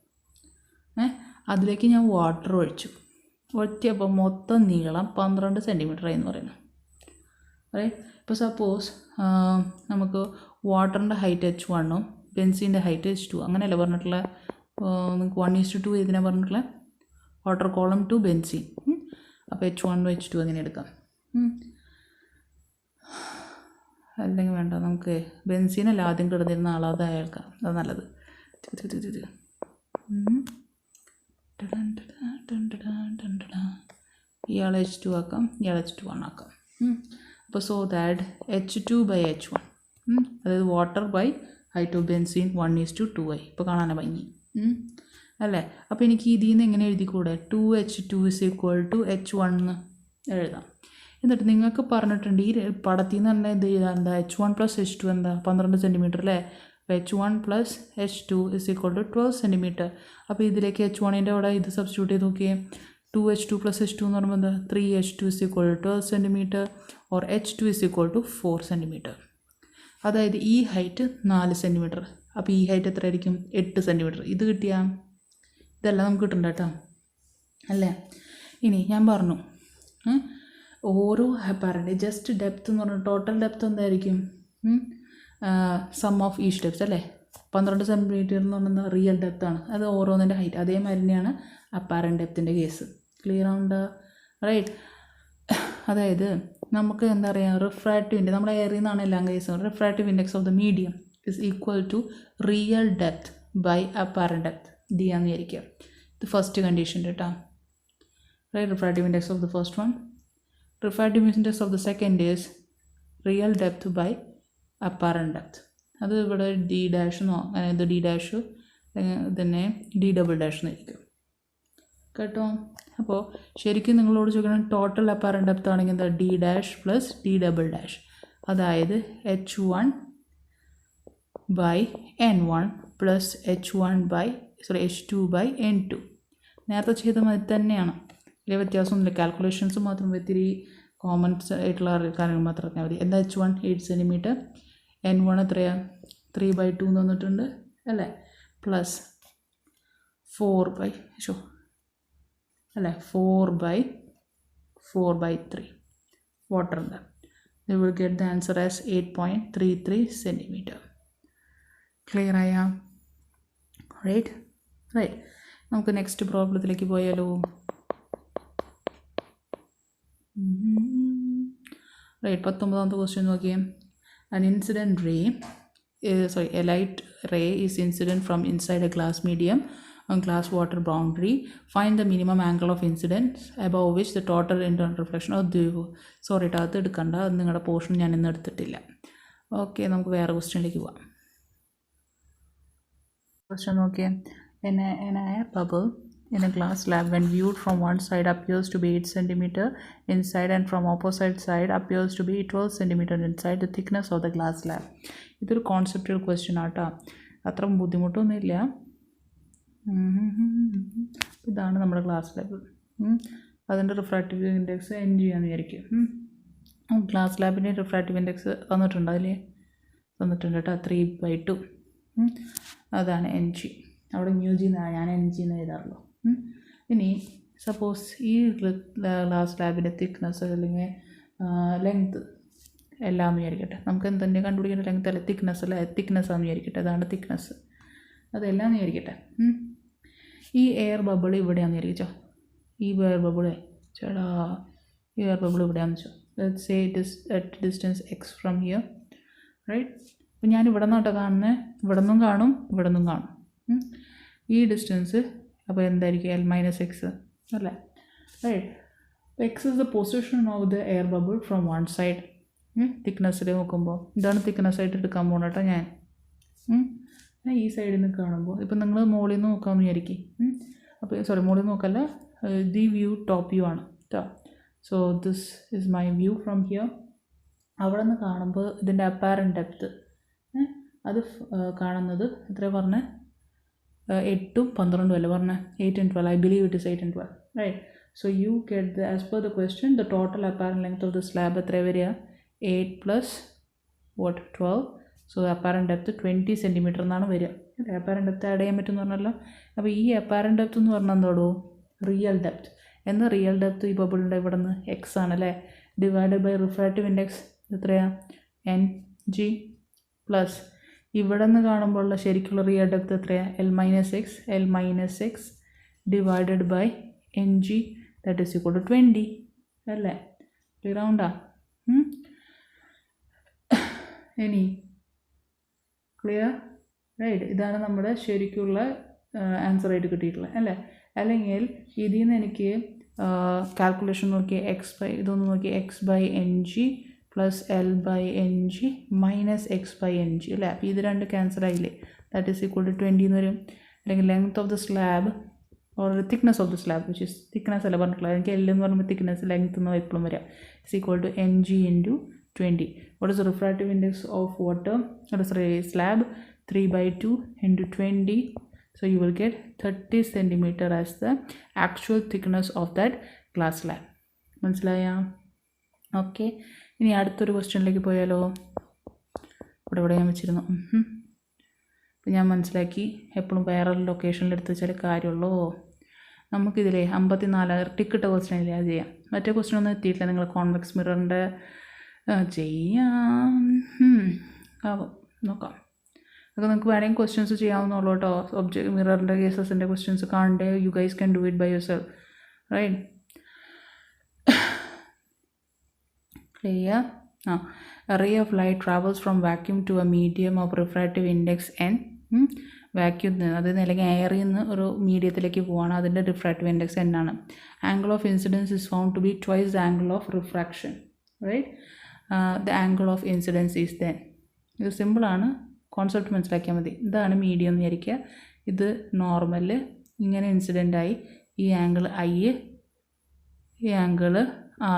അതിലേക്ക് ഞാൻ വാട്ടർ ഒഴിച്ചപ്പോൾ മൊത്തം നീളം 12 cm എന്ന് പറയുന്നത്. റൈറ്റ്. ഇപ്പോൾ സപ്പോസ് നമുക്ക് വാട്ടറിൻ്റെ ഹൈറ്റ് H1 ബെൻസീൻ്റെ ഹൈറ്റ് H2 അങ്ങനെയല്ല പറഞ്ഞിട്ടുള്ള. നിങ്ങൾക്ക് 1:2 ഇതിനെ പറഞ്ഞിട്ടുള്ള വാട്ടർ കോളം ടു ബെൻസീൻ. അപ്പോൾ H1 H2 അങ്ങനെ എടുക്കാം. അല്ലെങ്കിൽ വേണ്ട, നമുക്ക് ബെൻസീനല്ല ആദ്യം കിടന്നിരുന്ന ആളത് അയാൾക്കാം, അത് നല്ലത്. ഇയാൾ H2 ആക്കാം, ഇയാൾ H2 ആക്കാം. അപ്പോൾ സോ ദാറ്റ് H2/H1 അതായത് water by height of benzene 1:2 ഇപ്പോൾ കാണാനാണ് ഭംഗി അല്ലേ. അപ്പോൾ എനിക്ക് ഇതിൽ നിന്ന് എങ്ങനെ എഴുതിക്കൂടെ? 2H2 = H1 എന്ന് എഴുതാം. എന്നിട്ട് നിങ്ങൾക്ക് പറഞ്ഞിട്ടുണ്ട് ഈ പടത്തിൽ നിന്ന് തന്നെ ഇത് എഴുതാം. എന്താ H1 + H2 എന്താ 12 cm അല്ലേ. അപ്പോൾ H1 + H2 = 12 cm. അപ്പോൾ ഇതിലേക്ക് H1ൻ്റെ അവിടെ ഇത് സബ്സ്റ്റിറ്റ്യൂട്ട് ചെയ്ത് നോക്കിയേ. 2H2 + H2 എന്ന് പറയുമ്പോൾ എന്താ 3H2 = 12 cm or H2 = 4 cm. അതായത് ഈ ഹൈറ്റ് 4 cm. അപ്പോൾ ഈ ഹൈറ്റ് എത്ര ആയിരിക്കും? 8 cm. ഇത് കിട്ടിയാൽ ഇതെല്ലാം നമുക്ക് കിട്ടണ്ട കേട്ടോ അല്ലേ. ഇനി ഞാൻ പറഞ്ഞു ഓരോ അപ്പാരൻ്റ് ജസ്റ്റ് ഡെപ്ത് എന്ന് പറഞ്ഞാൽ ടോട്ടൽ ഡെപ്ത് എന്തായിരിക്കും? സം ഓഫ് ഈച്ച് ഡെപ്ത് അല്ലേ. 12 cm എന്ന് പറയുന്നത് റിയൽ ഡെപ്താണ്. അത് ഓരോന്നിൻ്റെ ഹൈറ്റ്. അതേമാതിരി തന്നെയാണ് അപ്പാരൻ്റ് ഡെപ്തിൻ്റെ കേസ്. ക്ലിയർ ആവുന്നുണ്ടോ? റൈറ്റ്. അതായത് നമുക്ക് എന്താ പറയുക, റിഫ്രാക്റ്റീവ് ഇൻഡെക്സ് നമ്മുടെ എയറിൽ നിന്നാണ് എല്ലാം കേസ്. Refractive index of the medium is equal to real depth by apparent depth. D ആണെന്ന് വിചാരിക്കുക. ഇത് ഫസ്റ്റ് കണ്ടീഷൻ കേട്ടോ. Right. Refractive index of the first one. Refractive index of the second is real depth by apparent depth. അത് ഇവിടെ D' അതായത് D' തന്നെ D" എന്നിരിക്കും കേട്ടോ. അപ്പോൾ ശരിക്കും നിങ്ങളോട് ചോദിക്കണം ടോട്ടൽ അപ്പാരൻ്റ് ഡെപ്ത് ആണെങ്കിൽ എന്താ D' + D". അതായത് H1/N1 + H2/N2. നേരത്തെ ചെയ്ത മതി തന്നെയാണ്, വലിയ വ്യത്യാസമൊന്നുമില്ല. കാൽക്കുലേഷൻസ് മാത്രം ഒത്തിരി കോമൺസ് ആയിട്ടുള്ള കാര്യങ്ങൾ മാത്രം അറിഞ്ഞാൽ മതി. എന്താ H1 8 cm, N1 എത്രയാണ് 3/2 എന്ന് തന്നിട്ടുണ്ട് അല്ലേ. പ്ലസ് 4/3 വാട്ടറിൻ്റെ. You will get the answer as 8.33 cm. Clear ആയാ? റൈറ്റ്. നമുക്ക് നെക്സ്റ്റ് പ്രോബ്ലത്തിലേക്ക് പോയാലോ. റൈറ്റ്. 19ാമത്തെ ക്വസ്റ്റ്യൻ നോക്കിയേ. A light ray is incident from inside a glass medium on glass water boundary. Find the minimum angle of incidence above which the total internal reflection of the അത് എടുക്കണ്ട, അത് നിങ്ങളുടെ പോർഷൻ ഞാൻ ഇന്ന് എടുത്തിട്ടില്ല. ഓക്കെ, നമുക്ക് വേറെ ക്വസ്റ്റ്യനിലേക്ക് പോവാം. ക്വസ്റ്റ്യൻ നോക്കിയേ. An air bubble in a glass slab when viewed from one side appears to be 8 cm inside and from opposite side appears to be 12 cm inside the thickness of the glass slab. ഇതൊരു കോൺസെപ്റ്റുവൽ ക്വസ്റ്റ്യൻ ആട്ടോ, അത്ര ബുദ്ധിമുട്ടൊന്നുമില്ല. ഇതാണ് നമ്മുടെ ഗ്ലാസ് സ്ലാബ്. അതിൻ്റെ റിഫ്രാക്റ്റീവ് ഇൻഡെക്സ് NG ആണെന്ന് വിചാരിക്കും. ഗ്ലാസ് സ്ലാബിൻ്റെ റിഫ്രാക്റ്റീവ് ഇൻഡെക്സ് തന്നിട്ടുണ്ട്, അതിൽ തന്നിട്ടുണ്ട് കേട്ടോ 3/2. അതാണ് NG. അവിടെ µg ഞാൻ NG എന്ന് എഴുതാറുള്ളൂ. ഇനി സപ്പോസ് ഈ ഗ്ലാസ് സ്ലാബിൻ്റെ തിക്നെസ് അല്ലെങ്കിൽ ലെങ്ത്ത് എല്ലാം വിചാരിക്കട്ടെ. നമുക്ക് എന്തെങ്കിലും കണ്ടുപിടിക്കേണ്ട ലെങ്ത്ത് അല്ല, തിക്നെസ് ആണെന്ന് വിചാരിക്കട്ടെ. അതാണ് തിക്നെസ്. അതെല്ലാം വിചാരിക്കട്ടെ. ഈ എയർ ബബിൾ ഇവിടെയാണെന്ന് വിചാരിച്ചോ. ഈ എയർ ബബിൾ ഇവിടെയാണെന്ന് വെച്ചോ. Let's say it is at distance x from here. Right. അപ്പോൾ ഞാൻ ഇവിടെ നിന്നോട്ടോ കാണുന്നത്, ഇവിടെ നിന്നും കാണും, ഇവിടെ നിന്നും കാണും. ഈ ഡിസ്റ്റൻസ് അപ്പോൾ എന്തായിരിക്കും L minus x അല്ലേ, right. x is the position of the air bubble from one side. തിക്നെസ്സിൽ നോക്കുമ്പോൾ ഇതാണ് തിക്നെസ് ആയിട്ട് എടുക്കാൻ പോകുന്നത് കേട്ടോ ഞാൻ. ഈ സൈഡിൽ നിന്ന് കാണുമ്പോൾ ഇപ്പം നിങ്ങൾ മുകളിൽ നിന്ന് നോക്കാമെന്ന് വിചാരിക്കും. അപ്പോൾ സോറി, മുകളിൽ നിന്ന് നോക്കല്ല, ദി വ്യൂ ടോപ്പ് വ്യൂ ആണ് കേട്ടോ. So this is my view from here. അവിടെ നിന്ന് കാണുമ്പോൾ ഇതിൻ്റെ അപ്പാരൻറ്റ് ഡെപ്ത്ത് അത് കാണുന്നത് എത്രയാണ് പറഞ്ഞത്, 8ഉം 12ഉം അല്ലേ പറഞ്ഞത്, 8 and 12. I believe it is 8 and 12, right? So you get the, as per the question, the total apparent length of the slab എത്ര വരിക, 8 plus what, 12. So apparent depth 20 centimeter എന്നാണ് വരിക. അപ്പാരൻറ്റ് ഡെപ്ത്ത് ആഡ് ചെയ്യാൻ പറ്റുമെന്ന് പറഞ്ഞല്ലോ. അപ്പോൾ ഈ അപ്പാരൻറ്റ് ഡെപ്ത്ത് എന്ന് പറഞ്ഞാൽ എന്തോടോ, റിയൽ ഡെപ്ത്ത്. എന്നാൽ റിയൽ ഡെപ്ത്ത് ഈ ബബിളിൻ്റെ ഇവിടെ നിന്ന് എക്സ് ആണല്ലേ, ഡിവൈഡഡ് ബൈ റിഫ്രാക്റ്റീവ് ഇൻഡെക്സ് എത്രയാണ്, NG, പ്ലസ് ഇവിടെ നിന്ന് കാണുമ്പോഴുള്ള ശരിക്കുള്ള റിയൽ ഡെപ്ത്ത് എത്രയാണ്, L minus x divided by NG, that is equal to 20 അല്ലേ. ക്ലിയർ ആവണ്ടാ? ഇനി ക്ലിയർ, റൈറ്റ്. ഇതാണ് നമ്മുടെ ശരിക്കുള്ള ആൻസറായിട്ട് കിട്ടിയിട്ടുള്ളത് അല്ലേ. അല്ലെങ്കിൽ ഇതിൽ നിന്ന് എനിക്ക് കാൽക്കുലേഷൻ നോക്കി ഇതൊന്ന് നോക്കി x/NG plus L/NG minus x/NG അല്ലേ. അപ്പോൾ ഇത് രണ്ട് ക്യാൻസൽ ആയില്ലേ, ദാറ്റ് ഈസ് ഈക്വൽ ടു 20 എന്ന് വരും. അല്ലെങ്കിൽ length of the slab or thickness of the slab, which is thickness അല്ല പറഞ്ഞിട്ടുള്ളത്, എനിക്ക് L എന്ന് പറയുമ്പോൾ തിക്നെസ്, ലെങ്ത് എന്ന് എപ്പോഴും വരാം, is equal to NG into 20. What is the refractive index of water, slab? 3/2 into 20. So you will get 30 centimeter as the actual thickness of that glass slab. മനസ്സിലായ? ഓക്കെ. ഇനി അടുത്തൊരു ക്വസ്റ്റ്യനിലേക്ക് പോയാലോ. ഇവിടെ ഞാൻ വെച്ചിരുന്നു. അപ്പം ഞാൻ മനസ്സിലാക്കി എപ്പോഴും വേറെ ലൊക്കേഷനിൽ എടുത്ത് വെച്ചാൽ കാര്യമുള്ളൂ. നമുക്കിതിലെ 54 ടിക്കിട്ട ക്വസ്റ്റ്യൻ ഇല്ല, അത് ചെയ്യാം. മറ്റേ ക്വസ്റ്റ്യൻ ഒന്നും എത്തിയിട്ടില്ല. നിങ്ങൾ കോൺവെക്സ് മിററിൻ്റെ ചെയ്യാം, നോക്കാം. അതൊക്കെ നിങ്ങൾക്ക് വേണമെങ്കിൽ ക്വസ്റ്റ്യൻസ് ചെയ്യാവുന്നുള്ളൂ കേട്ടോ. ഒബ്ജക്റ്റ് മിററിൻ്റെ കേസസിൻ്റെ ക്വസ്റ്റ്യൻസ് കാണണ്ടേ, you guys can do it by yourself, right. Clear? A ray of light travels from vacuum to a medium of refractive index n. Vacuum, അതായത് അല്ലെങ്കിൽ എയറിൽ നിന്ന് ഒരു മീഡിയത്തിലേക്ക് പോവാണ്, അതിൻ്റെ റിഫ്രാക്റ്റീവ് ഇൻഡെക്സ് n ആണ്. Angle of incidence is found to be twice the angle of refraction, right. The angle of incidence is then. ഇത് സിമ്പിളാണ്, കോൺസെപ്റ്റ് മനസ്സിലാക്കിയാൽ മതി. ഇതാണ് മീഡിയം എന്ന് വിചാരിക്കുക, ഇത് നോർമൽ, ഇങ്ങനെ ഇൻസിഡൻ്റായി, ഈ ആംഗിൾ I, ഈ ആംഗിൾ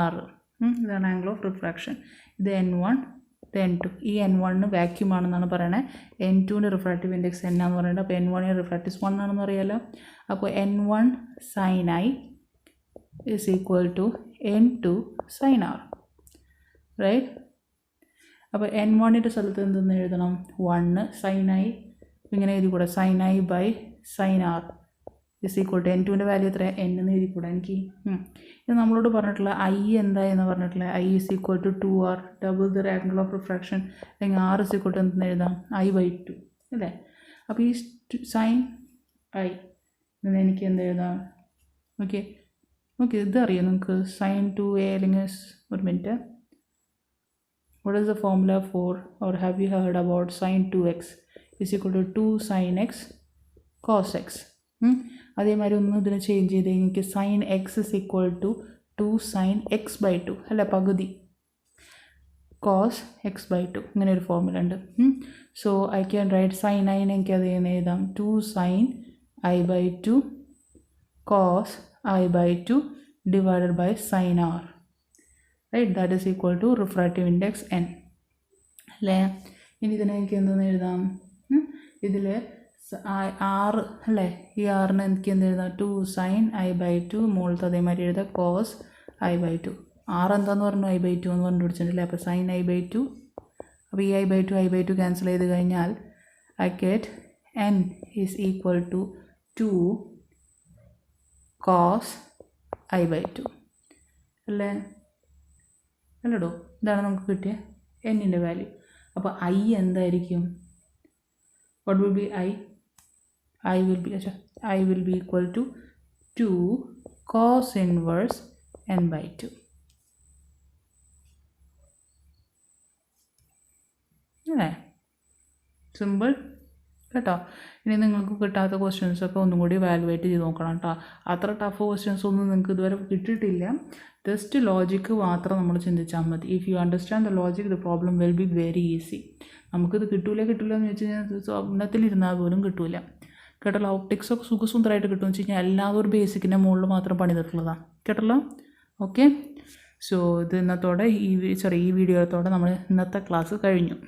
R, ഇതാണ് ആംഗിൾ ഓഫ് റിഫ്രാക്ഷൻ. ഇത് N1, ഇത് N2. ഈ N1 വാക്യൂം ആണെന്നാണ് പറയണത്, N2ൻ്റെ റിഫ്രാക്റ്റീവ് ഇൻഡെക്സ് N ആണെന്ന് പറയുന്നത്. അപ്പോൾ N1 റിഫ്രാക്റ്റീവ് 1 ആണെന്ന് അറിയാലോ. അപ്പോൾ N1 sin I is equal to N2 sin R, right. അപ്പോൾ N1ൻ്റെ സ്ഥലത്ത് എന്തെന്ന് എഴുതണം, 1 sin I, ഇങ്ങനെ എഴുതി കൂടെ, sin I by sin R is equal to N2ൻ്റെ വാല്യൂ എത്ര, N എന്ന് എഴുതി കൂടെ എനിക്ക്. ഇത് നമ്മളോട് പറഞ്ഞിട്ടുള്ള I എന്തായെന്ന് പറഞ്ഞിട്ടുള്ള I is equal to 2R, double the angle of refraction, അല്ലെങ്കിൽ R ഇസ് ഈക്വൽ ടു എന്തെന്ന് എഴുതാം, I/2 അല്ലേ. അപ്പോൾ ഈ sin I എന്ന് എനിക്ക് എന്ത് എഴുതാം, ഓക്കെ. ഇതറിയാം നിങ്ങൾക്ക്, sin 2A, അല്ലെങ്കിൽ ഒരു minute, what is the formula for, or have you heard about sin 2x is equal to 2 sin x cos x. അതേമാതിരി ഒന്ന് ഇതിനെ ചേഞ്ച് ചെയ്ത് എനിക്ക് sin x is equal to 2 sin x/2 അല്ല, പകുതി cos x/2, ഇങ്ങനെ ഒരു ഫോർമുല ഉണ്ട്. So I can right sin I എനിക്ക് അത് എഴുതാം 2 sin I/2 cos I/2 divided by sin R, right, that is equal to refractive index n അല്ലേ. ഇനി ഇതിനെ എനിക്ക് എന്തെന്ന് എഴുതാം, ഇതിൽ R അല്ലേ, ഈ ആറിന് എനിക്ക് എന്ത് എഴുതാം, 2 sin I/2, മുകളിലത്തെ അതേമാതിരി എഴുതാം cos I/2. R എന്താന്ന് പറഞ്ഞു, I/2 എന്ന് കണ്ടുപിടിച്ചിട്ടുണ്ടല്ലേ. അപ്പോൾ sin I/2, അപ്പോൾ ഈ I/2 ക്യാൻസൽ ചെയ്ത് കഴിഞ്ഞാൽ I get n is equal to 2 cos I/2 അല്ലേ, അല്ലടോ. ഇതാണ് നമുക്ക് കിട്ടിയ എന്നിൻ്റെ വാല്യൂ. അപ്പോൾ I എന്തായിരിക്കും, what will be I will be equal to 2 cos inverse n/2. അല്ലേ? സിമ്പിൾ കേട്ടോ. ഇനി നിങ്ങൾക്ക് കിട്ടാത്ത ക്വസ്റ്റ്യൻസൊക്കെ ഒന്നും കൂടി വാലുവേറ്റ് ചെയ്ത് നോക്കണം കേട്ടോ. അത്ര ടഫ് ക്വസ്റ്റ്യൻസ് ഒന്നും നിങ്ങൾക്ക് ഇതുവരെ കിട്ടിയിട്ടില്ല. ജസ്റ്റ് ലോജിക്ക് മാത്രം നമ്മൾ ചിന്തിച്ചാൽ മതി. If you understand the logic the problem will be very easy. നമുക്കിത് കിട്ടൂല എന്ന് വെച്ച് കഴിഞ്ഞാൽ സ്വപ്നത്തിലിരുന്നാൽ പോലും കിട്ടൂല കേട്ടല്ലോ. ഒപ്റ്റിക്സൊക്കെ സുഖസുന്ദരമായിട്ട് കിട്ടുമെന്ന് വെച്ച് കഴിഞ്ഞാൽ എല്ലാവരും ഒരു ബേസിക്കിൻ്റെ മുകളിൽ മാത്രം പണിതിട്ടുള്ളതാണ് കേട്ടല്ലോ. ഓക്കെ, സോ ഇത് ഈ വീഡിയോത്തോടെ നമ്മൾ ഇന്നത്തെ ക്ലാസ് കഴിഞ്ഞു.